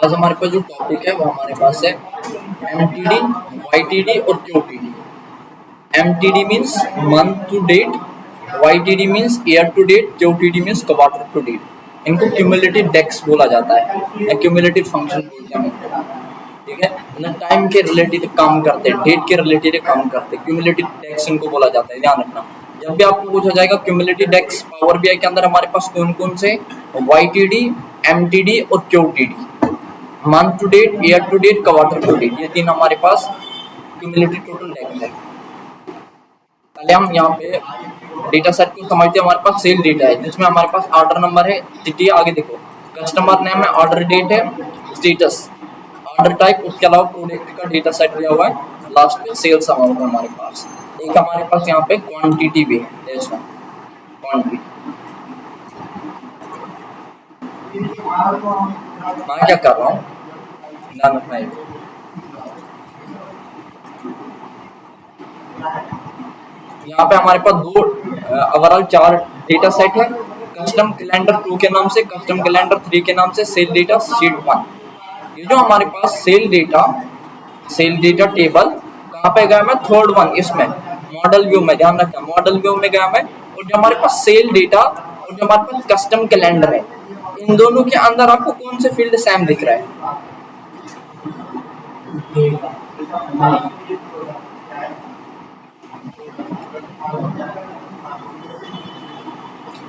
आज हमारे पास जो टॉपिक है वो हमारे पास है एमटीडी, वाईटीडी और QTD. MTD means month to date, YTD means year to date, QTD means quarter to date. इनको क्यूमुलेटिव डेक्स बोला जाता है या क्यूमुलेटिव फंक्शन बोलते हैं इनको। ठीक है ना, टाइम के रिलेटेड काम करते हैं, डेट के रिलेटेड काम करते हैं, क्यूमुलेटिव डेक्स इनको बोला जाता है। ध्यान रखना, जब भी आपको पूछा जाएगा क्यूमुलेटिव डेक्स पावर बीआई के अंदर हमारे पास कौन कौन से, वाईटीडी, एमटीडी और QTD, month to date, year to date, quarter to date, ये तीन हमारे पास क्यूमुलेटिव टोटल डेक्स है। पहले हम यहाँ पे डेटा सेट को समझते हैं। हमारे पास सेल डेटा है जिसमें हमारे पास ऑर्डर नंबर है, सिटी, आगे देखो कस्टमर नेम है, ऑर्डर डेट है, स्टेटस, ऑर्डर टाइप, उसके अलावा प्रोडक्ट का डेटा सेट दिया हुआ है, लास्ट में सेल्स अमाउंट है हमारे पास। एक हमारे पास यहाँ पे क्वांटिटी भी है, क्वांटिटी। मैं क्या कर रहा हूँ, ध्यान रखना है। यहाँ पे हमारे पास दो ओवरऑल 4 डेटा सेट है, कस्टम कैलेंडर 2 के नाम से, कस्टम कैलेंडर 3 के नाम से, सेल डेटा शीट 1। ये जो हमारे पास सेल डेटा टेबल कहाँ पे गया मैं, थर्ड वन, इसमें मॉडल व्यू में, ध्यान रखना मॉडल व्यू में गया मैं। और जो हमारे पास सेल डेटा और जो हमारे पास कस्टम कैलेंडर है, इन दोनों के अंदर आपको कौन से फील्ड सेम दिख रहा है,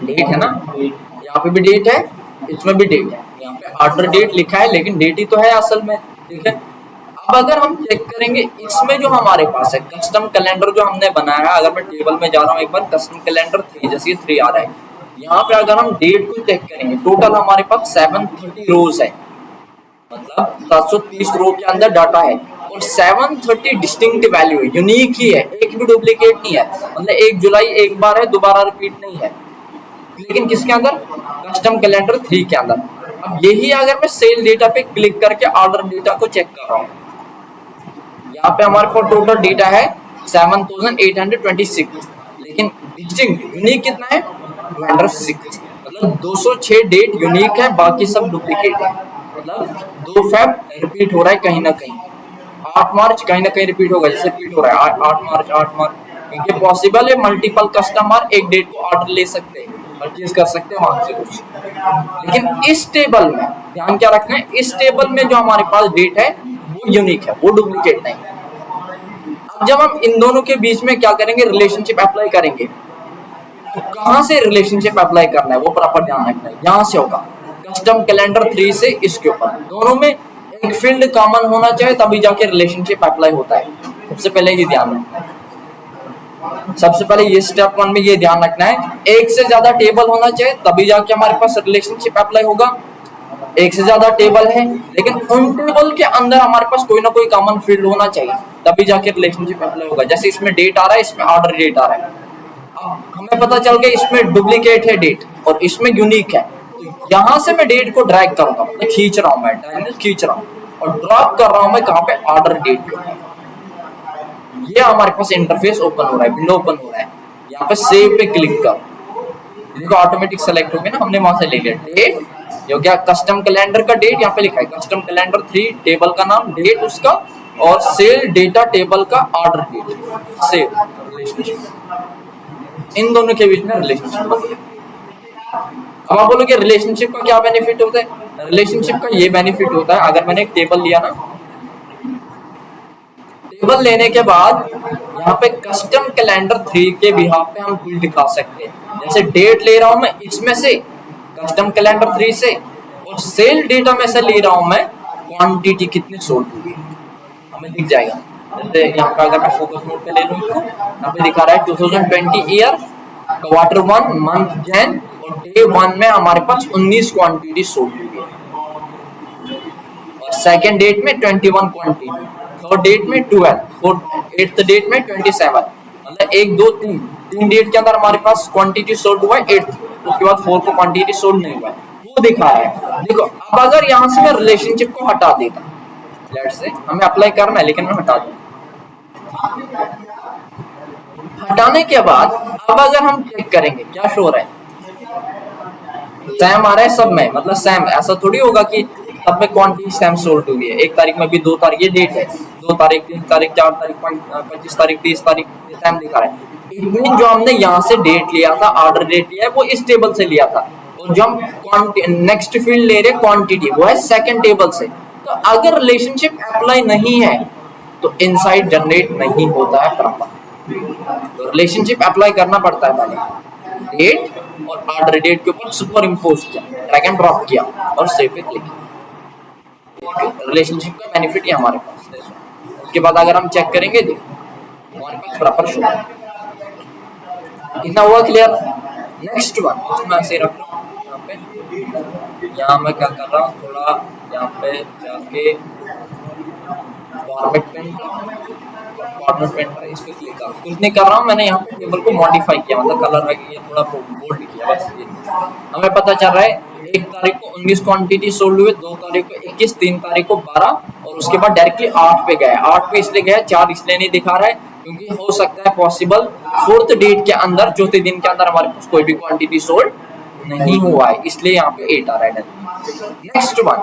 डेट है ना, यहाँ पे भी डेट है, इसमें भी डेट है। यहाँ पे ऑर्डर डेट लिखा है लेकिन डेट ही तो है असल में। ठीक है, अब अगर हम चेक करेंगे इसमें जो हमारे पास है कस्टम कैलेंडर जो हमने बनाया है, अगर मैं टेबल में जा रहा हूँ एक बार, कस्टम कैलेंडर 3, जैसे 3 आ रहा है, यहाँ पे अगर हम डेट को चेक करेंगे, टोटल हमारे पास 730 रोज है, मतलब 730 रो के अंदर डाटा है और 730 डिस्टिंक्ट वैल्यू है, यूनिक ही है, एक भी डुप्लीकेट नहीं है। मतलब 1 जुलाई एक बार है, दोबारा रिपीट नहीं है, लेकिन किसके अंदर, कस्टम कैलेंडर 3 के अंदर। अब यही अगर मैं सेल डेटा पे क्लिक करके ऑर्डर डेटा को चेक कर रहा हूँ, यहाँ पे हमारे पास टोटल डेटा है 7826, लेकिन डिस्टिंक्ट यूनिक कितना है, 206, मतलब 206 डेट यूनिक है, बाकी सब डुप्लीकेट है। मतलब 2 फेब रिपीट हो रहा है कहीं ना कहीं, 8 मार्च कहीं ना कहीं रिपीट होगा, जैसे रिपीट हो रहा है 8 मार्च, क्योंकि पॉसिबल है मल्टीपल कस्टमर एक डेट को ऑर्डर ले सकते हैं, परचेज कर सकते हैं वहां से कुछ। लेकिन इस टेबल में ध्यान क्या रखना है, इस टेबल में जो हमारे पास डेट है वो यूनिक है, वो डुप्लीकेट नहीं। अब जब हम इन दोनों के बीच में क्या करेंगे, रिलेशनशिप अप्लाई करेंगे, तो कहां से रिलेशनशिप अप्लाई करना है वो प्रॉपर ध्यान रखना है। यहां से होगा कस्टम कैलेंडर 3 से इसके ऊपर, दोनों में एक फील्ड कॉमन होना चाहिए तभी जाके रिलेशनशिप अप्लाई होता है। सबसे पहले ये ध्यान रखना है, सबसे पहले ये स्टेप 1 में ये ध्यान रखना है, एक से ज्यादा टेबल होना चाहिए तभी जाके हमारे पास रिलेशनशिप अप्लाई होगा। एक से ज्यादा टेबल है लेकिन उन टेबल के अंदर हमारे पास कोई ना कोई कॉमन फील्ड होना चाहिए तभी जाके रिलेशनशिप अप्लाई होगा। जैसे इसमें डेट आ रहा है, इसमें ऑर्डर डेट आ रहा है, अब हमें पता चल गया इसमें डुप्लीकेट है डेट और इसमें यूनिक है, तो यहाँ से मैं डेट को ड्रैग करूंगा, मैं खींच रहा हूँ, मैं खींच रहा हूँ और ड्रॉप कर रहा हूँ मैं कहाँ पे, ऑर्डर डेट के ऊपर। ये हमारे पास इंटरफेस ओपन हो रहा है, विंडो ओपन हो रहा है। यहाँ पे सेव पे क्लिक करो, देखो ऑटोमेटिक सेलेक्ट हो गया ना, हमने वहां से ले लिया डेट, जो क्या कस्टम कैलेंडर का डेट यहाँ पे लिखा है, कस्टम कैलेंडर 3, टेबल का नाम, डेट उसका, और सेल डेटा टेबल का ऑर्डर डेट, सेव रिलेशनशिप, इन दोनों के बीच में रिलेशनशिप। अब आप बोलोगे रिलेशनशिप का क्या बेनिफिट होता है, रिलेशनशिप का ये बेनिफिट होता है, अगर मैंने एक टेबल लिया ना, टेबल लेने के बाद यहाँ पे कस्टम कैलेंडर 3 के बिहाफ पे हम फील्ड दिखा सकते हैं। जैसे डेट ले रहा हूं मैं इसमें से, कस्टम कैलेंडर 3 से, और सेल डेटा में से ले रहा हूं मैं क्वांटिटी कितनी सोल्ड हुई है, हमें दिख जाएगा। जैसे यहाँ पे अगर मैं फोकस मोड पे ले लूँ इसको, यहाँ पे दिखा रहा है 2020 ईयर, क्वार्टर 1, मंथ जैन, और डे 1 में हमारे पास 19 क्वांटिटी सोल्ड हुई है, और सेकेंड डेट में 21 क्वांटिटी, थर्ड डेट में 12, फोर्थ 8th डेट में 27, मतलब 1 2 3 डेट के अंदर हमारे पास क्वांटिटी सोल्ड हुआ है 8th, उसके बाद 4 को क्वांटिटी सोल्ड नहीं हुआ है, वो दिखा रहा है। देखो अब अगर यहाँ से मैं रिलेशनशिप को हटा देता, लेट्स से हमें अप्लाई करना है लेकिन मैं हटा दूं, हटाने के बाद अब अगर हम चेक करेंगे क्या शो हो रहा है, सेम आ रहा है सब में, मतलब सेम, ऐसा थोड़ी होगा कि सब में क्वांटिटी सेम सोल्ड हुई है। 1 तारीख में भी 2 तारीख, ये डेट है, 2 तारीख, 3 तारीख, 4 तारीख, 25 तारीख, 30 तारीख, ये सेम दिखा रहा है। इट मीन जो हमने यहाँ से डेट लिया था, ऑर्डर डेट लिया है, वो इस टेबल से लिया था, और जो हम नेक्स्ट फील्ड ले रहे क्वांटिटी, वो है सेकंड टेबल से। तो अगर रिलेशनशिप अप्लाई नहीं है तो इनसाइड जनरेट नहीं होता है प्रॉपर। तो रिलेशनशिप अप्लाई करना पड़ता है पहले, डेट और ऑर्डर डेट के ऊपर सुपर इम्पोज किया, ड्रैग एंड ड्रॉप किया और सेव पे क्लिक किया। रिलेशनशिप का बेनिफिट है हमारे पास। उसके बाद अगर हम चेक करेंगे, देखो हमारे पास प्रॉपर शो है। इतना हुआ क्लियर? नेक्स्ट वन, उसमें ऐसे रख लो यहाँ पे। यहाँ मैं क्या कर रहा हूँ, थोड़ा यहाँ पे जाके फॉर्मेट पेन इस पे क्लिक कर, कुछ नहीं कर रहा हूँ, मैंने यहाँ पे टेबल को मॉडिफाई किया, मतलब कलर वगैरह थोड़ा बोल्ड किया बस। ये हमें पता चल रहा है 1 तारीख को 19 क्वांटिटी सोल्ड हुए, 2 तारीख को 21, 3 तारीख को 12, और उसके बाद डायरेक्टली 8 पे गया। 8 पे इसलिए गया, 4 इसलिए नहीं दिखा रहा है क्योंकि हो सकता है पॉसिबल 4th डेट के अंदर, चौथे दिन के अंदर हमारे पास कोई भी क्वांटिटी सोल्ड नहीं हुआ है, इसलिए यहाँ पे 8 आ रहा है। नेक्स्ट वन,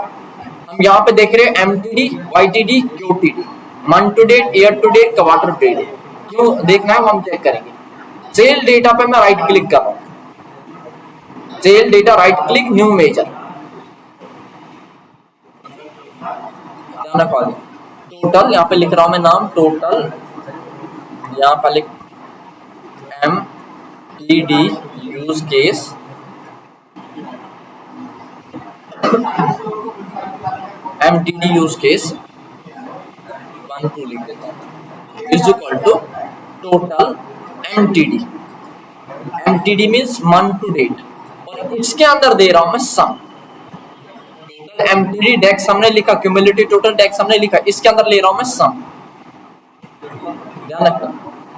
हम यहाँ पे देख रहे हैं MTD, YTD, QTD, month to date, year to date, quarter to date. क्यों देखना है हम चेक करेंगे। सेल डेटा पे मैं राइट क्लिक कर रहा हूँ, sale data right click, new measure, total, यहाँ पे लिख रहा हूं मैं नाम टोटल, यहाँ पर लिख MTD use case, MTD use case 1 2 लिख देता हूँ, is equal to total MTD. MTD means month to date, और इसके अंदर दे रहा हूं मैं सम। टोटल एमटीडी डेक्स हमने लिखा, क्यूमुलेटिव टोटल डेक्स हमने लिखा, इसके अंदर ले रहा हूं मैं सम। ध्यान रखना,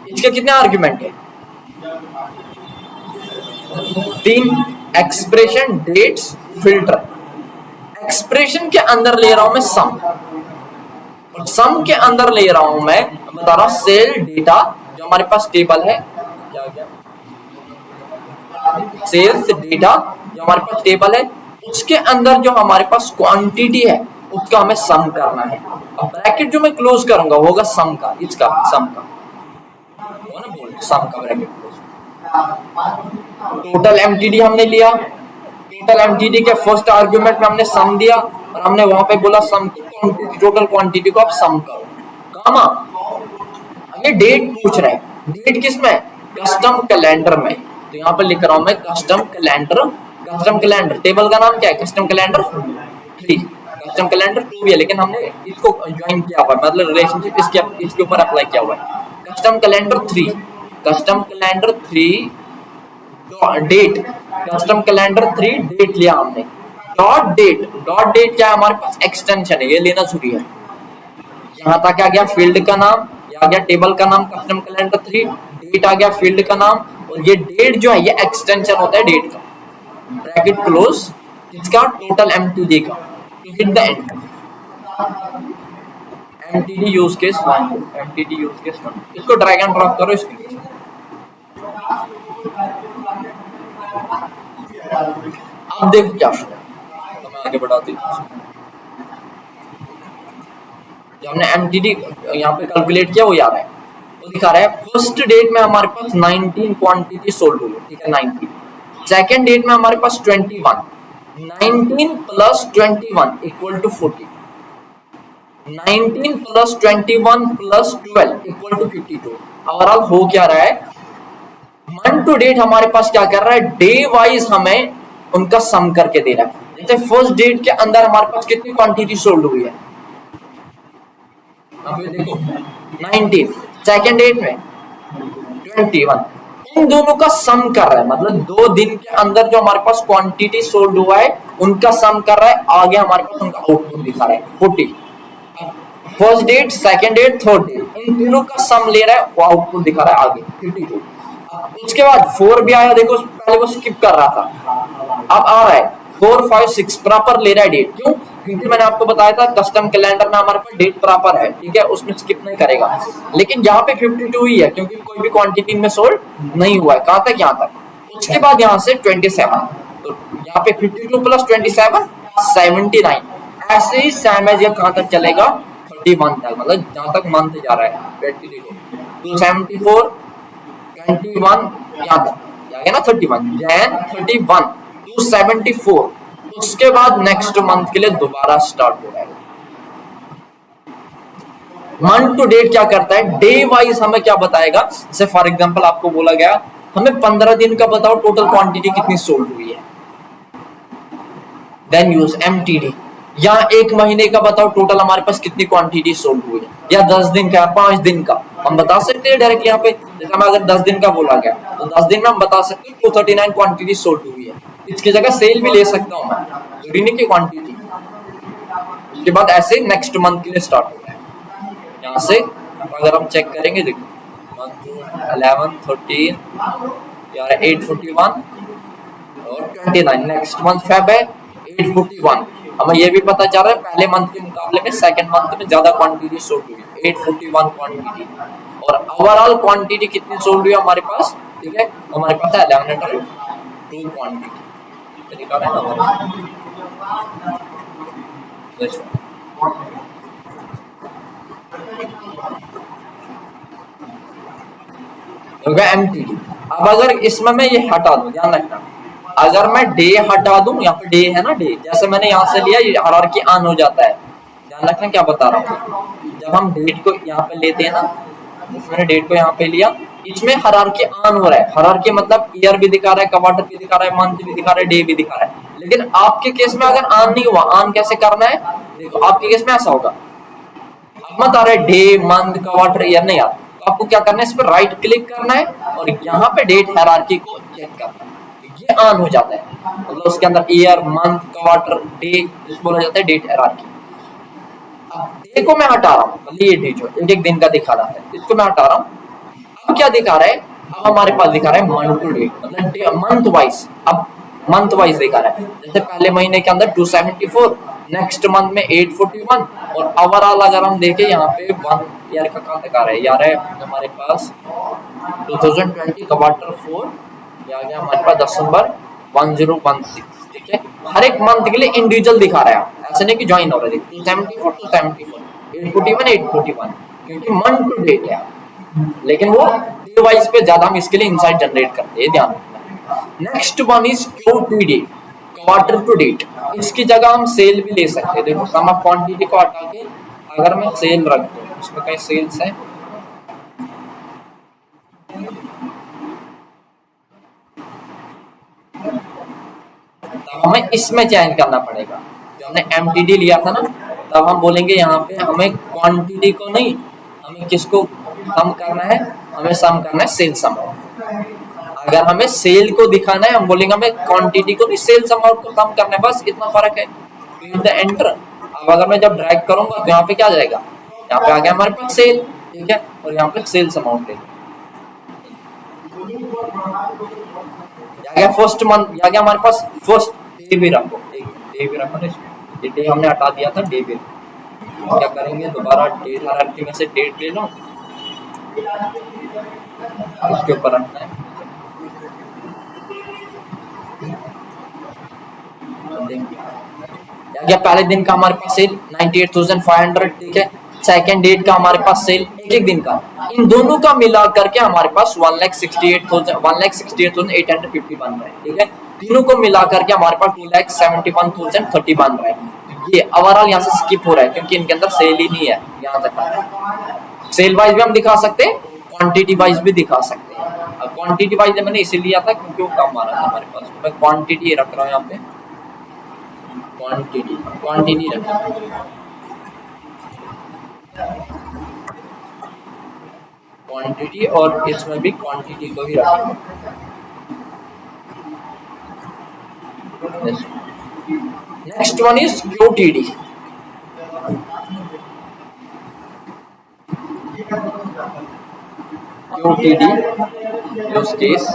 इसके कितने आर्गुमेंट है? 3 एक्सप्रेशन, डेट्स, फिल्टर। एक्सप्रेशन के अंदर ले रहा हूं मैं सम, और सम के अंदर ले रहा हूं मैं, बता रहा हूं सेल डेटा, जो हमारे पास टेबल है, क्या क्या सेल्स डेटा जो हमारे पास टेबल है, उसके अंदर जो हमारे पास क्वांटिटी है उसका हमें सम करना है। अब ब्रैकेट जो मैं क्लोज करूंगा वो होगा सम का, इसका सम का, वो ना बोल सम का ब्रैकेट क्लोज। टोटल एमटीडी हमने लिया, टोटल एमटीडी के फर्स्ट आर्गुमेंट में हमने सम दिया, और हमने वहां पे बोला सम क्वांटिटी, टोटल क्वांटिटी को आप सम करो, कामा। ये डेट पूछ रहे हैं, डेट किस में? कस्टम कैलेंडर में। तो यहाँ पर लिख रहा हूं मैं custom calendar, custom calendar, table का नाम क्या है? कस्टम कैलेंडर 3, कस्टम कैलेंडर 2 भी है, लेकिन हमने इसको ज्वाइन किया हुआ है, मतलब रिलेशनशिप इसके ऊपर अप्लाई किया हुआ है। Custom calendar 3, custom calendar 3 date, custom calendar 3 date लिया हमने। डॉट डेट क्या है? हमारे पास एक्सटेंशन है, ये लेना जरूरी है। यहाँ तक आ गया फील्ड का नाम, ये आ गया टेबल का नाम कस्टम कैलेंडर 3, डेट आ गया फील्ड का नाम, और ये डेट जो है ये एक्सटेंशन होता है डेट का। ब्रैकेट क्लोज, इसका टोटल एमटीडी का, to hit the enter. MTD use case 1, MTD use case 1, इसको ड्रैग एंड ड्रॉप करो इसके नीचे। अब देखो क्या है, तो मैं आगे बढ़ाती हूँ। जो हमने एमटीडी यहाँ पे कैलकुलेट किया वो याद है, वो दिखा रहा है फर्स्ट डेट में हमारे पास 19 क्वांटिटी सोल्ड हुई, ठीक है 19। सेकेंड डेट में हमारे पास 21, 19 plus 21 equal to 40, 19 plus 21 plus 12 equal to 52। Overall हो क्या रहा है? मंथ टू डेट हमारे पास क्या कर रहा है? डे वाइज हमें उनका सम करके दे रहा है। जैसे फर्स्ट डेट के अंदर हमारे पास कितनी क्वांटिटी सोल्ड हुई है? अब ये देखो 19, सेकेंड डेट में 21, इन दोनों का सम कर रहा है, मतलब 2 दिन के अंदर जो हमारे पास क्वांटिटी सोल्ड हुआ है उनका सम कर रहा है। आगे हमारे पास उनका आउटपुट दिखा रहा है 40। First date, second date, third date, इन तीनों का सम ले रहा है, वो आउटपुट दिखा रहा है आगे 52। उसके बाद 4 भी आया, देखो पहले वो स्किप कर रहा था, अब आ रहा है 4 5 6 प्रॉपर ले रहा है डेट। क्यों? क्योंकि मैंने आपको बताया था कस्टम कैलेंडर में हमारे पास डेट प्रॉपर है, ठीक है, उसमें स्किप नहीं करेगा। लेकिन यहाँ पे 52 ही है क्योंकि कोई भी क्वांटिटी में सोल्ड नहीं हुआ है। कहाँ तक? यहाँ तक। उसके बाद यहाँ से 27, तो यहाँ पे 52 प्लस 27 79, ऐसे ही सेम एज ये कहां तक चलेगा 31 तक, मतलब जहां तक मंथ जा रहा है। वेट की देखो 274 21 यहाँ तक आ गया ना 31 जैन 31 274, उसके बाद नेक्स्ट मंथ के लिए दोबारा स्टार्ट हो जाएगा। मंथ टू डेट क्या करता है, डे वाइज हमें क्या बताएगा, जैसे फॉर एग्जांपल आपको बोला गया हमें 15 दिन का बताओ टोटल क्वांटिटी कितनी सोल्ड हुई है, देन यूज एमटीडी। या एक महीने का बताओ टोटल हमारे पास कितनी क्वांटिटी सोल्ड हुई है, या 10 दिन का, 5 दिन का हम बता सकते हैं डायरेक्ट यहाँ पे। जैसे हमें अगर 10 दिन का बोला गया तो 10 दिन में हम बता सकते हैं 239 क्वांटिटी सोल्ड हुई है। इसकी जगह सेल भी ले सकता हूँ मैं, जरूरी नहीं की क्वांटिटी। उसके बाद ऐसे नेक्स्ट मंथ के लिए स्टार्ट हो रहा है। यहाँ से अगर हम चेक करेंगे देखो 11 13 यार 841 और 29, नेक्स्ट मंथ फेब है 841। हमें ये भी पता चल रहा है पहले मंथ के मुकाबले में सेकंड मंथ में ज्यादा क्वांटिटी सोल्ड हुई 841 क्वांटिटी। और ओवरऑल क्वांटिटी कितनी सोल्ड हुई हमारे पास, ठीक है हमारे पास है 1102 क्वांटिटी दिखा रहा है ना एमटीडी। अब अगर इसमें मैं ये हटा दूं, ध्यान रखना अगर मैं डे हटा दूं, यहाँ पे डे है ना, डे जैसे मैंने यहाँ से लिया ये हायरार्की ऑन हो जाता है। ध्यान रखना क्या बता रहा हूँ, जब हम डेट को यहाँ पे लेते हैं ना, जैसे मैंने डेट को यहाँ पे लिया, इसमें हायरार्की ऑन हो रहा है। हायरार्की मतलब ईयर भी दिखा रहा है, क्वार्टर भी दिखा रहा है, मंथ भी दिखा रहा है, डे भी दिखा रहा है। लेकिन आपके केस में अगर ऑन नहीं हुआ, ऑन कैसे करना है देखो, आपके केस में ऐसा होगा अब मत आ रहा है डे मंथ क्वार्टर ईयर नहीं आता, तो आपको क्या करना है, इस पर राइट क्लिक करना है और यहाँ पे डेट हायरार्की को चेक करना है, ये ऑन हो जाता है। मतलब उसके अंदर ईयर मंथ क्वार्टर डे जिसको बोला जाता है डेट हायरार्की। अब डे को मैं हटा रहा हूँ, मतलब ये डे जो एक एक दिन का दिखा रहा है इसको मैं हटा रहा हूँ। अब क्या दिखा रहा है, अब हमारे पास दिखा रहा है मंथ टू डेट, मतलब मंथ वाइज। अब मंथ वाइज दिखा रहा है, जैसे पहले महीने के अंदर 274, नेक्स्ट मंथ में 841 और ओवरऑल अगर हम देखें यहाँ पे 1 ईयर का कहाँ तक आ रहा है, यार है हमारे पास 2020 क्वार्टर 4 आ गया हमारे पास दिसंबर 1016, ठीक है। हर एक मंथ के लिए इंडिविजुअल दिखा रहा है, ऐसे नहीं कि ज्वाइन हो रहा है। 274 274 841 841 क्योंकि मंथ टू डेट है, लेकिन वो डे वाइज पे ज्यादा हम इसके लिए इनसाइट जनरेट करते हैं, ध्यान रखना। Next one is QTD, quarter to date. इसकी जगह हम सेल भी ले सकते हैं। देखो सम ऑफ क्वांटिटी को हटा के अगर मैं सेल रख दूं, इसमें कई सेल्स है, तब हमें इसमें चेंज करना पड़ेगा। जो हमने एमटीडी लिया था ना, तब हम बोलेंगे यहाँ पे हमें क्वांटिटी को नहीं, हमें किसको सम करना है, हमें सम करना है सेल सम। अगर हमें सेल को दिखाना है हम बोलेंगे हमें क्वांटिटी को नहीं सेल्स अमाउंट को कम करना है, बस इतना फर्क है। The enter. अब अगर मैं जब ड्रैग करूंगा तो यहाँ पे क्या जाएगा, यहाँ पे आ गया हमारे पास सेल, ठीक है, और यहाँ पे सेल्स अमाउंट है, गया फर्स्ट मंथ, आ गया हमारे पास फर्स्ट डे भी रखो, एक डे भी रखो ना इसमें, ये डे हमने हटा दिया था, डे भी क्या करेंगे दोबारा डेट हायरार्की में से डेट ले लो, उसके ऊपर रखना है। क्या पहले दिन का हमारे पास सेल 98,500, ठीक है। सेकंड डेट का हमारे पास सेल एक एक दिन का, इन दोनों का मिला करके हमारे पास 1,68,850 बन रहा है, ठीक है। तीनों को मिला करके हमारे पास 2,71,030 बन रहा है। ये ओवरऑल यहाँ से स्किप हो रहा है क्योंकि इनके अंदर सेल ही नहीं है, यहाँ तक सेल वाइज भी हम दिखा सकते हैं, क्वांटिटी वाइज भी दिखा सकते हैं। क्वांटिटी वाइज मैंने इसीलिए लिया था क्योंकि वो कम आ रहा था हमारे पास, मैं क्वांटिटी रख रहा हूँ यहाँ पे, क्वांटिटी रखा, क्वांटिटी, और इसमें भी क्वांटिटी को ही रखेंगे। Next one is QTD. QTD use case,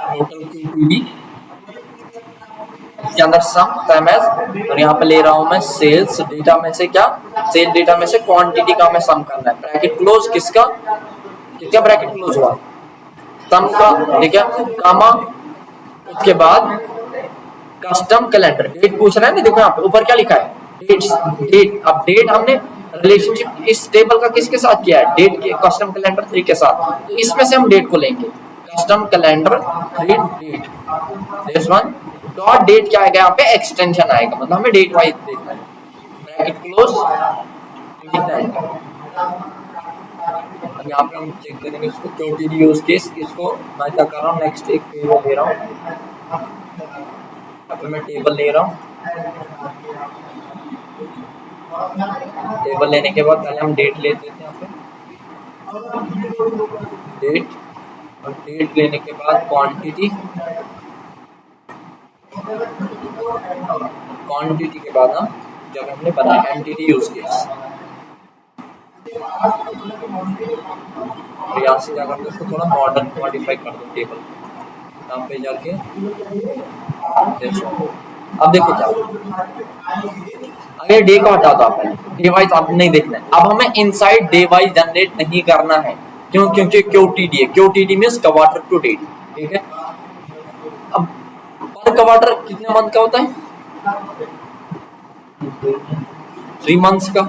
total QTD, इसके अंदर सम सेम एज, और यहाँ पे ले रहा हूं मैं सेल्स डेटा में से, क्या सेल डेटा में से क्वांटिटी का हमें सम करना है। ब्रैकेट क्लोज, किसका किसका ब्रैकेट क्लोज हुआ, सम का, ठीक है, कामा उसके बाद कस्टम कैलेंडर, डेट पूछ रहा है ना, देखो यहाँ पे ऊपर क्या लिखा है, डेट। अब डेट हमने रिलेशनशिप इस टेबल का किसके साथ किया है, डेट के कस्टम कैलेंडर 3 के साथ, तो इसमें से हम डेट को लेंगे, custom calendar 3 date, this one dot date क्या आएगा यहाँ पे, एक्सटेंशन आएगा, मतलब हमें डेट वाइज देखना है, ब्रैकेट क्लोज, यहाँ पे हम चेक करेंगे इसको, क्योंकि यूज केस, इसको मैं क्या कर रहा हूँ, नेक्स्ट एक टेबल ले रहा हूँ, अब मैं टेबल ले रहा हूँ, टेबल लेने के बाद पहले हम डेट लेते थे यहाँ पे, डेट, और डेट लेने के बाद क्वांटिटी, क्वांटिटी के बाद हम जब हमने बनाया एंटिटी यूज केस, और यहाँ से क्या करते हैं, इसको थोड़ा मॉडर्न मॉडिफाई कर दो टेबल, यहाँ पे जाके अब देखो क्या, अगर डे का हटा दो आप, डे वाइज आप नहीं देखना है, अब हमें इनसाइड डे वाइज जनरेट नहीं करना है, क्यों, क्योंकि क्यूटीडी है, क्यूटीडी मींस क्वार्टर टू डेट, ठीक है। अब पर क्वार्टर कितने मंथ का होता है, 3 मंथ्स का,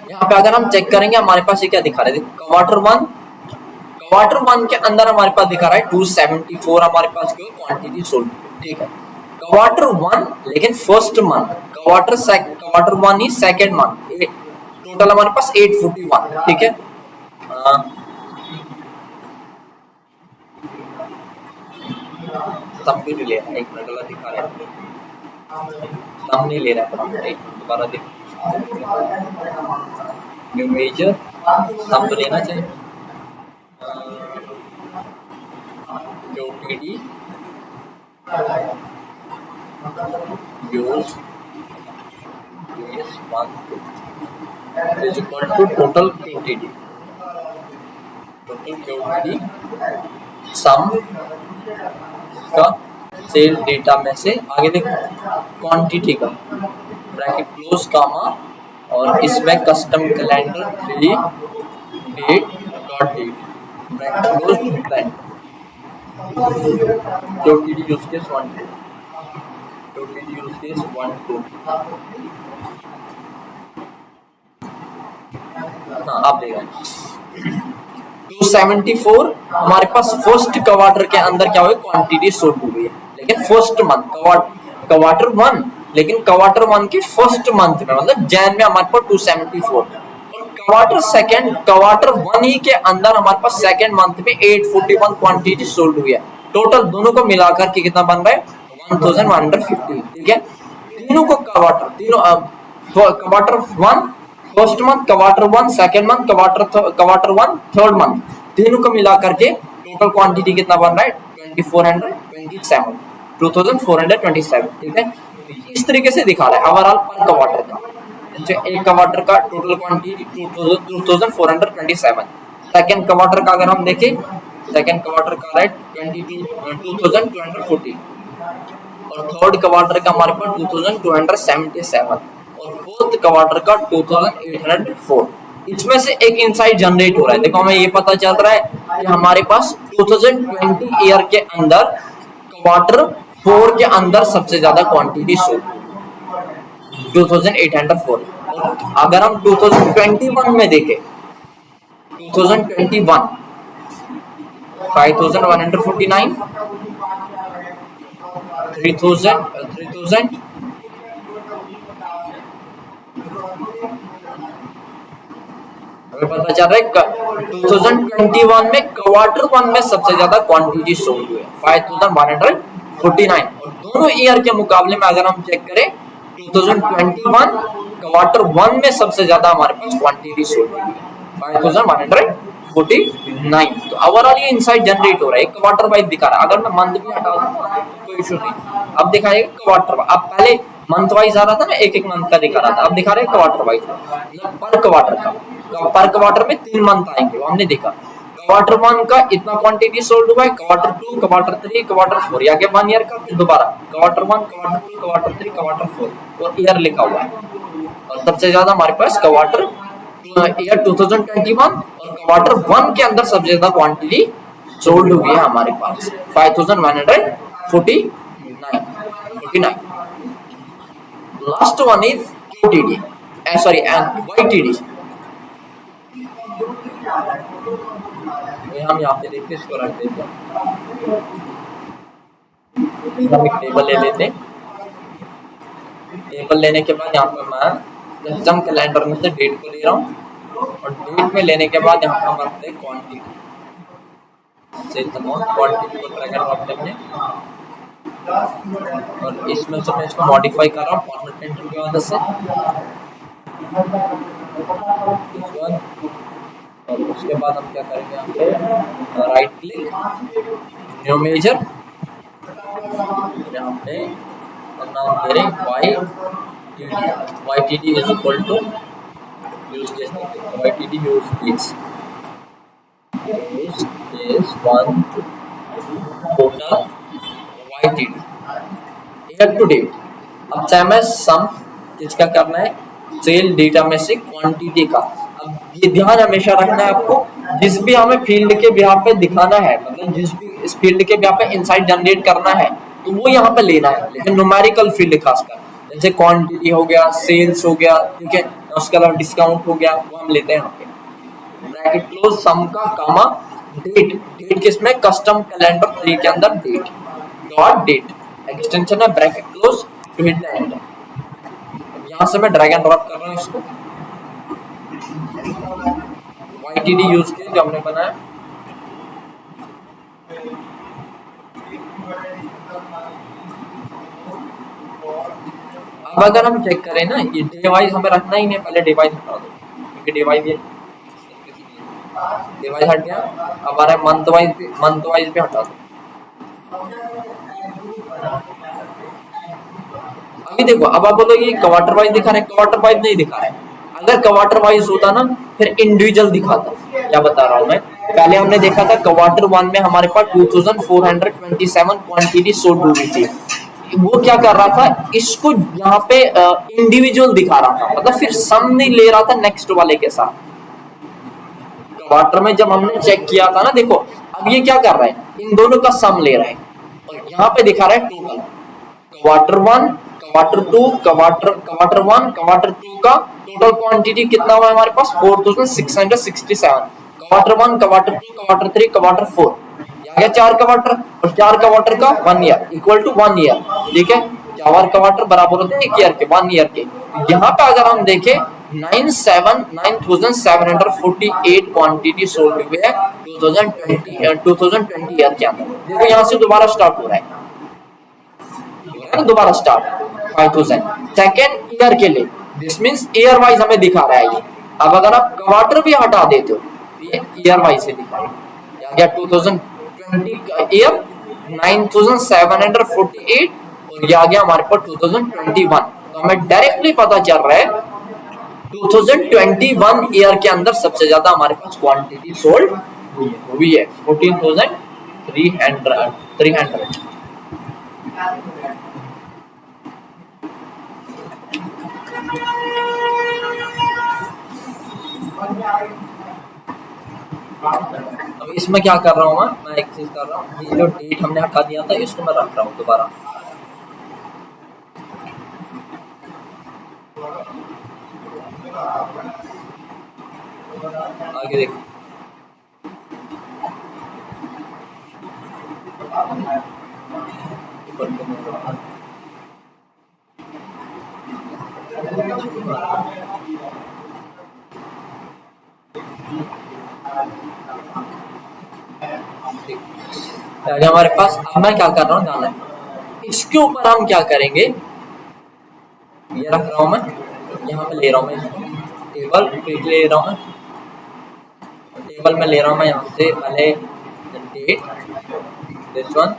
यहाँ पे अगर हम चेक करेंगे हमारे पास ये क्या दिखा रहा है, देखो क्वार्टर वन के अंदर हमारे पास दिखा रहा है 274 हमारे पास क्वांटिटी सोल्ड, ठीक है। क्वार्टर वन लेकिन फर्स्ट मंथ, क्वार्टर वन ही सेकंड मंथ, टोटल हमारे पास 841, ठीक है। सम भी नहीं ले रहा है, एक मिनट गलत दिखा रहा है, सम नहीं ले रहा है, एक दोबारा देख, न्यू मेजर सम तो लेना चाहिए, QTD use US 1 is equal to total QTD sum का सेल डेटा में से, आगे देखो क्वांटिटी का ब्रैकेट क्लोज कामा, और इसमें custom calendar 3 date dot date bracket close calendar, QTD use case 1 QTD use case 1 2, हाँ आप देख रहे हैं 274 हमारे पास फर्स्ट क्वार्टर के अंदर क्या हुई, क्वांटिटी सोल्ड हुई है, लेकिन फर्स्ट मंथ क्वार्टर वन, लेकिन क्वार्टर वन के फर्स्ट मंथ में, मतलब जैन में हमारे पास 274, और क्वार्टर वन ही के अंदर हमारे पास सेकंड मंथ में 841 क्वांटिटी सोल्ड हुई है, टोटल दोनों को मिलाकर के कितना बन रहा है 1150, ठीक है। तीनों को quarter one first month, quarter one second month, quarter one third month, तीनों को मिला करके टोटल क्वांटिटी कितना बन रहा है 2427, ठीक है। इस तरीके से दिखा रहा है ओवरऑल पर क्वार्टर का, जैसे एक क्वार्टर का टोटल क्वांटिटी 2427, सेकंड क्वार्टर का अगर हम देखें, सेकंड क्वार्टर का है 2240, और थर्ड क्वार्टर का हमारे पास 2277, और फोर्थ क्वार्टर का 2804। इसमें से एक इनसाइट जनरेट हो रहा है, देखो हमें ये पता चल रहा है कि हमारे पास 2020 ईयर के अंदर क्वार्टर 4 के अंदर सबसे ज्यादा क्वांटिटी सोल्ड 2804, और अगर हम 2021 में देखें, 2021 5149, 3000 हमें पता चल रहा है 2021 में क्वार्टर वन में सबसे ज्यादा क्वांटिटी सोल्ड हुई है 5149, और दोनों ईयर के मुकाबले में अगर हम चेक करें 2021 क्वार्टर वन में सबसे ज्यादा हमारे पास क्वांटिटी सोल्ड हुई है 5149। तो ओवरऑल ये इनसाइट जनरेट हो रहा है, क्वार्टर वाइज दिखा रहा है, अगर मैं मंथ भी हटा दूंगा कोई इशू नहीं, अब दिखाएगा क्वार्टर, अब पहले मंथ वाइज आ रहा था ना, एक एक मंथ का दिखा रहा था, अब दिखा रहे हैं क्वार्टर वाइज, पर क्वार्टर का, पर क्वार्टर में 3 मंथ आएंगे, वो हमने देखा क्वार्टर वन का इतना क्वांटिटी सोल्ड हुआ है, quarter two, quarter three, quarter four, आगे 1 ईयर का, फिर दोबारा quarter one, quarter two, quarter three, quarter four और ईयर लिखा हुआ है। और सबसे ज्यादा हमारे पास क्वार्टर ईयर 2021 और क्वार्टर वन के अंदर सबसे ज्यादा क्वांटिटी सोल्ड हुई है हमारे पास 5149। Last one is QTD, sorry YTD। हम यहाँ पे देखते इसको रख देते हैं, हम एक टेबल ले लेते हैं। टेबल लेने के बाद यहाँ पे मैं सिस्टम कैलेंडर में से डेट को ले रहा हूँ और डेट में लेने के बाद यहाँ पे हम रखते हैं क्वांटिटी, सेल्स अमाउंट, क्वांटिटी को ड्रैग एंड ड्रॉप करने और इसमें से मैं इसको मॉडिफाई कर रहा हूँ फॉर्मेट एंटर की मदद से। और उसके बाद हम क्या करेंगे, यहाँ पे राइट क्लिक, न्यू मेजर, यहाँ पे नाम दे रहे YTD is equal to use case, YTD use case one total YTD year to date. अब सेम है सम, इसका करना है सेल डेटा में से क्वांटिटी का। अब ये ध्यान हमेशा रखना है आपको, जिस भी हमें फील्ड के बिहाफ पे दिखाना है, मतलब जिस भी इस फील्ड के बिहाफ पे इनसाइट जनरेट करना है तो वो यहाँ पे लेना है, लेकिन न्यूमेरिकल फील्ड खासकर जैसे क्वांटिटी हो गया, सेल्स हो गया, ठीक है, उसके अलावा डिस्काउंट हो गया, वो हम लेते हैं यहाँ पे। ब्रैकेट क्लोज सम का कामा डेट, डेट किसमें, कस्टम कैलेंडर 3 के अंदर डेट डॉट डेट, एक्सटेंशन है bracket close to hit the enter. यहाँ से मैं ड्रैग एंड ड्रॉप कर रहा हूँ इसको, YTD यूज के जो हमने बनाया। अब अगर हम चेक करें ना, ये डे वाइज हमें रखना ही नहीं, पहले डे वाइज हटा दो क्योंकि डे वाइज हट गया। अब आ रहा है मंथ वाइज भी हटा दो। अभी देखो, अब आप बोलोगे ये क्वार्टर वाइज दिखा रहे हैं, क्वार्टर वाइज नहीं दिखा रहा है। अगर क्वार्टर वाइज होता ना फिर इंडिविजुअल दिखाता। क्या बता रहा हूँ मैं, पहले हमने देखा था क्वार्टर वन में हमारे पास 2427 क्वांटिटी सोल्ड हुई थी। वो क्या कर रहा था, इसको यहाँ पे इंडिविजुअल दिखा रहा था, मतलब फिर सम नहीं ले रहा था नेक्स्ट वाले के साथ। क्वार्टर में जब हमने चेक किया था ना, देखो अब ये क्या कर रहा है, इन दोनों का सम ले रहा है और यहाँ पे दिखा रहा है total. Quarter one, quarter two, quarter one, quarter two का टोटल क्वांटिटी कितना हुआ हमारे पास 4667। Quarter one, quarter two, quarter three, quarter four, आ गया 4 क्वार्टर और 4 क्वार्टर का 1 ईयर इक्वल टू 1 ईयर। ठीक है, 4 क्वार्टर बराबर होते हैं 1 ईयर के, 1 ईयर के। यहाँ पे अगर हम देखें 9748 क्वांटिटी सोल्ड हुए है 2020 ईयर के अंदर। देखो यहाँ से दोबारा स्टार्ट हो रहा है, दोबारा स्टार्ट 5000 सेकेंड ईयर के लिए। दिस मींस ईयर वाइज हमें दिखा रहा है ये। अब अगर आप क्वार्टर भी हटा देते हो ये ईयर वाइज से दिखा रहा है। या 2020 ईयर 9748 और ये आ गया हमारे पास 2021। तो हमें डायरेक्टली पता चल रहा है 2021 ईयर के अंदर सबसे ज्यादा हमारे पास क्वांटिटी सोल्ड हुई है 14,300। अब इसमें क्या कर रहा हूँ मैं एक चीज कर रहा हूँ, ये जो डेट हमने हटा दिया था इसको मैं रख रहा हूँ दोबारा। आगे देखो, हमारे पास। अब मैं क्या कर रहा हूँ जाना है, इसके ऊपर हम क्या करेंगे, ये रख रहा हूँ मैं, यहाँ पे ले रहा हूँ मैं इसको, टेबल ले रहा हूँ मैं, टेबल में ले रहा हूँ मैं यहाँ से पहले डेट, दिस वन,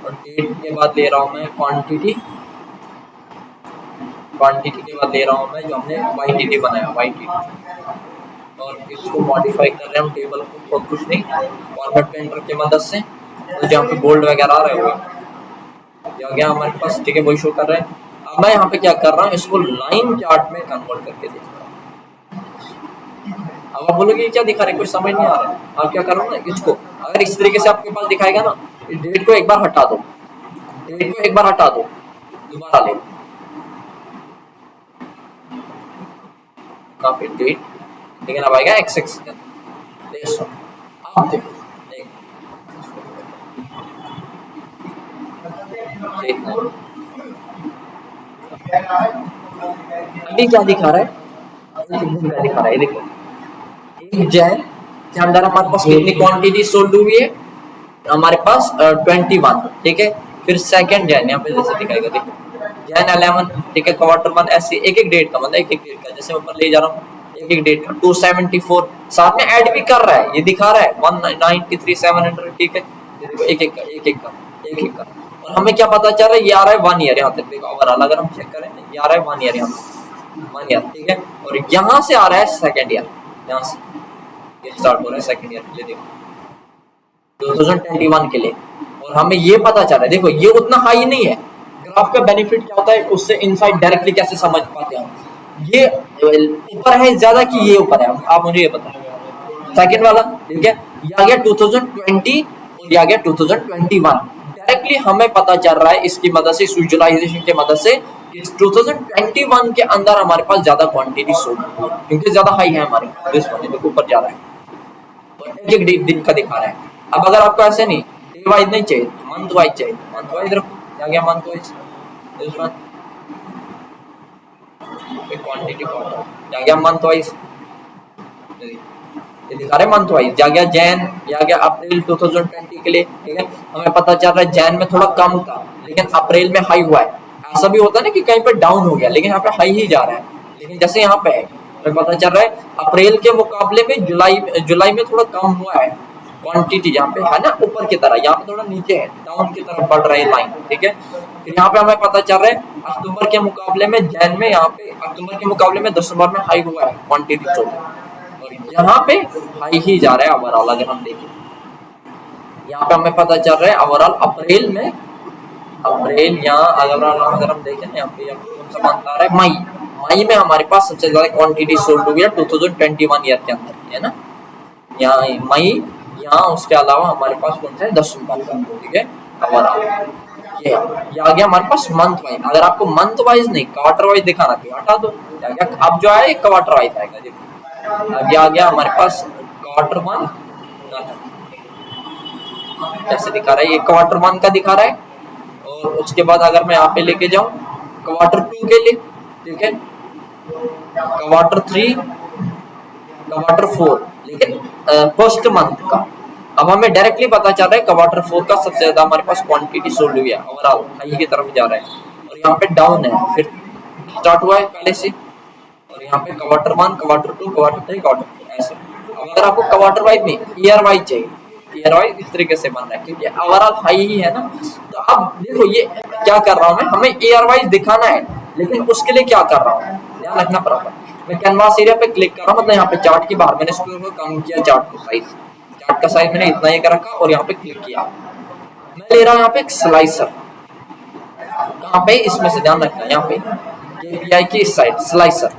और डेट के बाद ले रहा हूँ मैं क्वांटिटी, क्वांटिटी के बाद ले रहा हूँ मैं जो हमने YTD बनाया, YTD, और इसको मॉडिफाई कर रहे हैं हम टेबल को और कुछ नहीं, फॉर्मेट पेंटर की मदद से। तो जहाँ पे बोल्ड वगैरह आ रहे होंगे ये आ गया हमारे पास, ठीक है, वही शो कर रहे हैं। अब मैं यहाँ पे क्या कर रहा हूँ, इसको लाइन चार्ट में कन्वर्ट करके देख रहा हूँ। अब आप बोलोगे ये क्या दिखा रहे, कुछ समझ नहीं आ रहा है। आप क्या करो ना, इसको अगर इस तरीके से आपके पास दिखाएगा ना, डेट को एक बार हटा दो, डेट को एक बार हटा दो, दोबारा ले कहाँ पे डेट, लेकिन अब आएगा एक्स एक्स अब देखो अभी क्या दिखा रहा है, क्या दिखा रहा है, देखो एक जैन के अंदर हमारे पास कितनी क्वांटिटी सोल्ड हुई है, हमारे पास 21, ठीक है। फिर सेकंड जैन यहाँ पे जैसे दिखाएगा, देखो जैन 11, ठीक है, क्वार्टर 1, ऐसे एक एक डेट का, मतलब एक एक डेट का, जैसे मैं ऊपर ले जा रहा हूँ एक एक डेट का 274, साथ में ऐड भी कर रहा है, ये दिखा रहा है 193 700, ठीक है। देखो एक एक का एक एक का एक एक का, और हमें क्या पता चल रहा है, ये आ रहा है 1 ईयर यहाँ तक, देखो ओवरऑल अगर हम चेक करें ये आ रहा है 1 ईयर यहाँ पे, 1 ईयर, ठीक है। और यहाँ से आ रहा है सेकंड ईयर, यहाँ से ये स्टार्ट हो रहा है सेकंड ईयर के लिए, देखो 2021 के लिए। और हमें ये पता चल रहा है, देखो ये उतना हाई नहीं है। ग्राफ का बेनिफिट क्या होता है, उससे इनसाइड डायरेक्टली कैसे समझ पाते हैं हम, ये ऊपर है ज्यादा कि ये ऊपर है, आप मुझे ये बताओ। सेकंड वाला, ठीक है, ये आ गया 2020 और ये आ गया 2021, डायरेक्टली हमें पता चल रहा है इसकी मदद से, इस विजुअलाइजेशन की मदद से, इस 2021 के अंदर हमारे पास ज्यादा क्वांटिटी सोल्ड हुई है, क्योंकि ज्यादा हाई है हमारे देखो ऊपर जा रहा है, और एक एक दिन का दिखा रहा है। अब अगर आपको ऐसे नहीं डे वाइज नहीं चाहिए, मंथ वाइज चाहिए, मंथ वाइज रखो, क्या गया मंथ वाइज, क्वांटिटी क्या गया मंथ वाइज, ये दिखा रहे मंथ वाइज, जा गया जैन, या गया अप्रैल 2020 के लिए, ठीक है। हमें पता चल रहा है जैन में थोड़ा कम था, लेकिन अप्रैल में हाई हुआ है। ऐसा भी होता है ना कि कहीं पे डाउन हो गया, लेकिन यहाँ पे हाई ही जा रहा है। लेकिन जैसे यहाँ पे हमें पता चल रहा है अप्रैल के मुकाबले में जुलाई में थोड़ा कम हुआ है क्वांटिटी, यहाँ पे है ना ऊपर की तरह, यहाँ पे थोड़ा नीचे है, डाउन की तरफ बढ़ रही है लाइन, ठीक है। फिर यहाँ पे हमें पता चल रहा है अक्टूबर के मुकाबले में जैन में, यहाँ पे अक्टूबर के मुकाबले में दिसंबर में हाई हुआ है क्वांटिटी, और यहाँ पे हाई ही जा रहा है ओवरऑल। अगर हम देखें यहाँ पे हमें पता चल रहा है ओवरऑल अप्रैल में, अप्रैल यहाँ अगर हम देखें यहाँ पे कौन सा मंथ आ रहा है, मई में हमारे पास सबसे ज्यादा क्वांटिटी सोल्ड हुई है 2021 ईयर के अंदर, है ना, यहाँ मई, यहाँ उसके अलावा हमारे पास कौन सा है दिसंबर, ठीक है। ओवरऑल ये आ गया हमारे पास मंथ वाइज। अगर आपको मंथ वाइज नहीं क्वार्टर वाइज दिखाना तो हटा दो, अब जो है क्वार्टर वाइज आएगा, देखो अब ये आ गया हमारे पास क्वार्टर 1, कैसे दिखा रहा है, ये क्वार्टर 1 का दिखा रहा है। और उसके बाद अगर मैं यहाँ पे लेके जाऊं क्वार्टर 2 के लिए, ठीक है, क्वार्टर 3, क्वार्टर 4, लेकिन फर्स्ट मंथ का। अब हमें डायरेक्टली पता चल रहा है क्वार्टर 4 का सबसे ज्यादा हमारे पास क्वांटिटी सोल्ड हुई है, ओवरऑल हाई की तरफ जा रहा है, और यहाँ पे डाउन है, फिर स्टार्ट हुआ है पहले से, और यहाँ पे क्वार्टर 1, क्वार्टर 2, क्वार्टर 3, क्वार्टर 4 ऐसे। अब अगर आपको क्वार्टर वाइज नहीं ईयर वाइज चाहिए, ईयर वाइज इस तरीके से बन रहा है, क्योंकि ओवरऑल हाई ही है ना। तो अब देखो ये क्या कर रहा हूँ मैं, हमें ईयर वाइज दिखाना है, लेकिन उसके लिए क्या कर रहा हूँ, ध्यान रखना प्रॉपर। मैं कैनवास एरिया पे क्लिक कर रहा हूँ, मतलब यहाँ पे चार्ट की बाहर मैंने इसको कम किया, चार्ट को साइज, चार्ट का साइज मैंने इतना ही कर रखा, और यहाँ पे क्लिक किया। मैं ले रहा हूँ यहाँ पे एक स्लाइसर, कहाँ पे, इसमें से ध्यान रखना, यहाँ पे केपीआई की इस साइड स्लाइसर।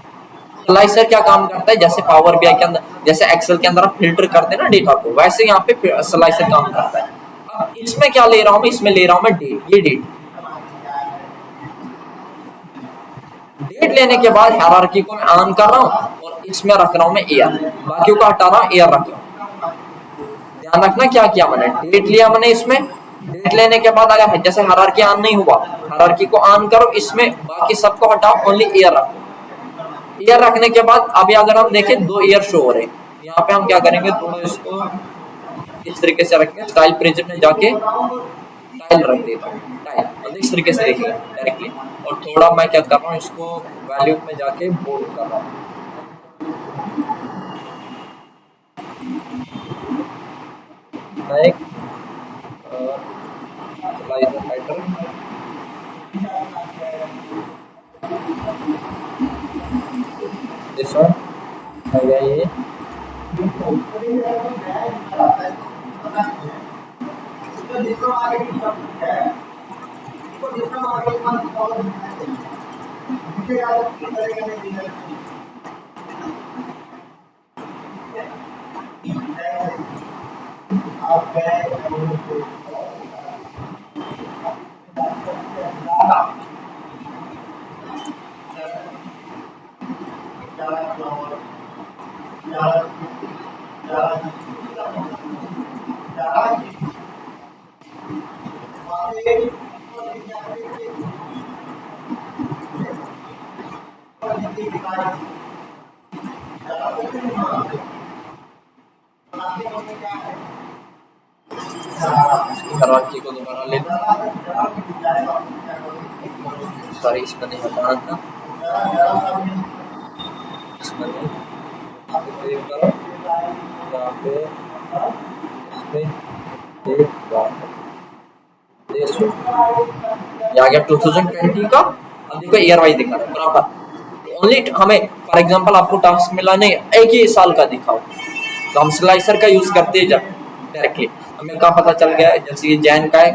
स्लाइसर क्या काम करता है, जैसे पावर बीआई के अंदर, जैसे एक्सेल के अंदर आप फिल्टर करते हैं ना डेटा को, वैसे यहाँ पे स्लाइसर काम करता है। अब इसमें क्या ले रहा हूँ मैं, इसमें ले रहा हूँ मैं डेट, ये डेट लेने के बाद हायरार्की को मैं ऑन कर रहा हूँ, और इसमें रख रहा हूँ मैं ईयर, बाकी को हटा रहा हूँ, ईयर रख रहा हूँ। ध्यान रखना क्या किया मैंने, डेट लिया मैंने, इसमें डेट लेने के बाद अगर जैसे हायरार्की ऑन नहीं हुआ, हायरार्की को ऑन करो, इसमें बाकी सबको हटाओ, ओनली ईयर रखो। ईयर रखने के बाद अभी अगर हम देखें 2 ईयर शो हो रहे हैं, यहाँ पे हम क्या करेंगे, थोड़ा इसको इस तरीके से रखेंगे, स्टाइल प्रिज्म में जाके टाइल रख देता हूँ, टाइल मतलब इस तरीके से देखिए डायरेक्टली। और थोड़ा मैं क्या कर रहा हूँ, इसको वैल्यू में जाके बोल्ड कर रहा हूँ, एक स्लाइडर राइटर, दिस वन है ये करवा की को दोबारा ले सॉरी इसमें नहीं हटाना था इसमें नहीं क्लिक करो यहाँ पे इसमें ये आ गया 2020 का। अब देखो ईयर वाइज दिखा रहा है बराबर ओनली हमें फॉर एग्जांपल आपको टास्क मिला नहीं एक ही साल का दिखाओ तो हम स्लाइसर का यूज करते जा डायरेक्टली हमें क्या पता चल गया जैसे ये जैन का है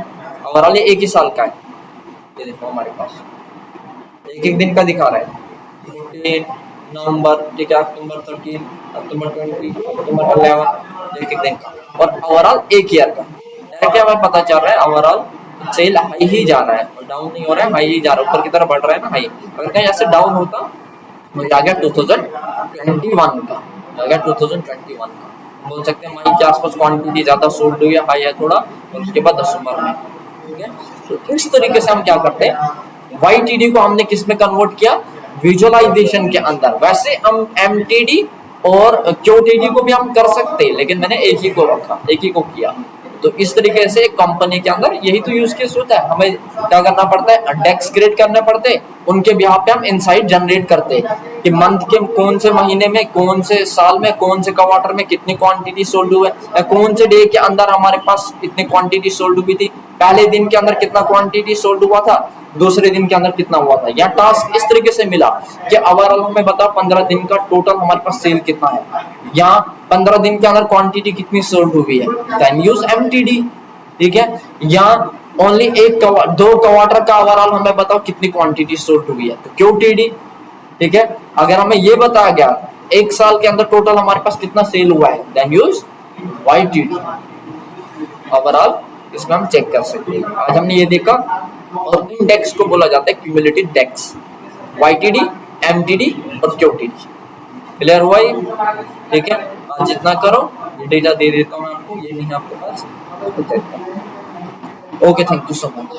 ओवरऑल ये एक ही साल का है। ये देखो हमारे पास एक दिन का दिखा रहा है 14 नवंबर ठीक है अक्टूबर 13 अक्टूबर 20 अक्टूबर 11 एक दिन का और ओवरऑल एक ईयर का डायरेक्टली हमें पता चल रहा है ओवरऑल सेल हाई ही जा रहा है और डाउन नहीं हो रहा है हाई ही जा रहा है ऊपर की तरफ बढ़ रहा है ना हाई अगर कहीं ऐसे डाउन होता तो आ गया 2021 का आ गया 2021 का बोल सकते हैं मई के आसपास क्वांटिटी ज्यादा सोल्ड हुई है हाई है थोड़ा और उसके बाद दिसंबर में ठीक है। तो इस तरीके से हम क्या करते हैं YTD को हमने किस में कन्वर्ट किया विजुअलाइजेशन के अंदर। वैसे हम MTD और QTD को भी हम कर सकते हैं लेकिन मैंने एक ही को रखा एक ही को किया। तो इस तरीके से कंपनी के अंदर यही तो यूज केस होता है हमें क्या करना पड़ता है डेक्स क्रिएट करने पड़ते हैं उनके बिहाफ पे हम इनसाइट जनरेट करते हैं कि मंथ के कौन से महीने में कौन से साल में कौन से क्वार्टर में कितनी क्वांटिटी सोल्ड हुआ है या कौन से डे के अंदर हमारे पास इतनी क्वांटिटी सोल्ड हुई थी पहले दिन के अंदर कितना क्वांटिटी सोल्ड हुआ था दूसरे दिन के अंदर कितना हुआ था। या टास्क इस तरीके से मिला कि ओवरऑल हमें बता 15 दिन का टोटल हमारे पास सेल कितना है या 15 दिन के अंदर क्वांटिटी कितनी सोल्ड हुई है कैन यूज MTD ठीक है। या ओनली दो क्वार्टर का ओवरऑल हमें बताओ कितनी क्वांटिटी सोल्ड हुई है तो QTD ठीक है। अगर हमें ये बताया गया एक साल के अंदर टोटल हमारे पास कितना सेल हुआ है देन यूज YTD ओवरऑल इसमें हम चेक कर सकते हैं। आज हमने ये देखा और इन डेक्स को बोला जाता है क्यूमुलेटिव डेक्स YTD MTD और QTD क्लियर हुआ ये ठीक है। आज जितना करो ये डेटा दे देता हूँ आपको ये नहीं आपके पास उसको चेक करो। Okay thank you so much.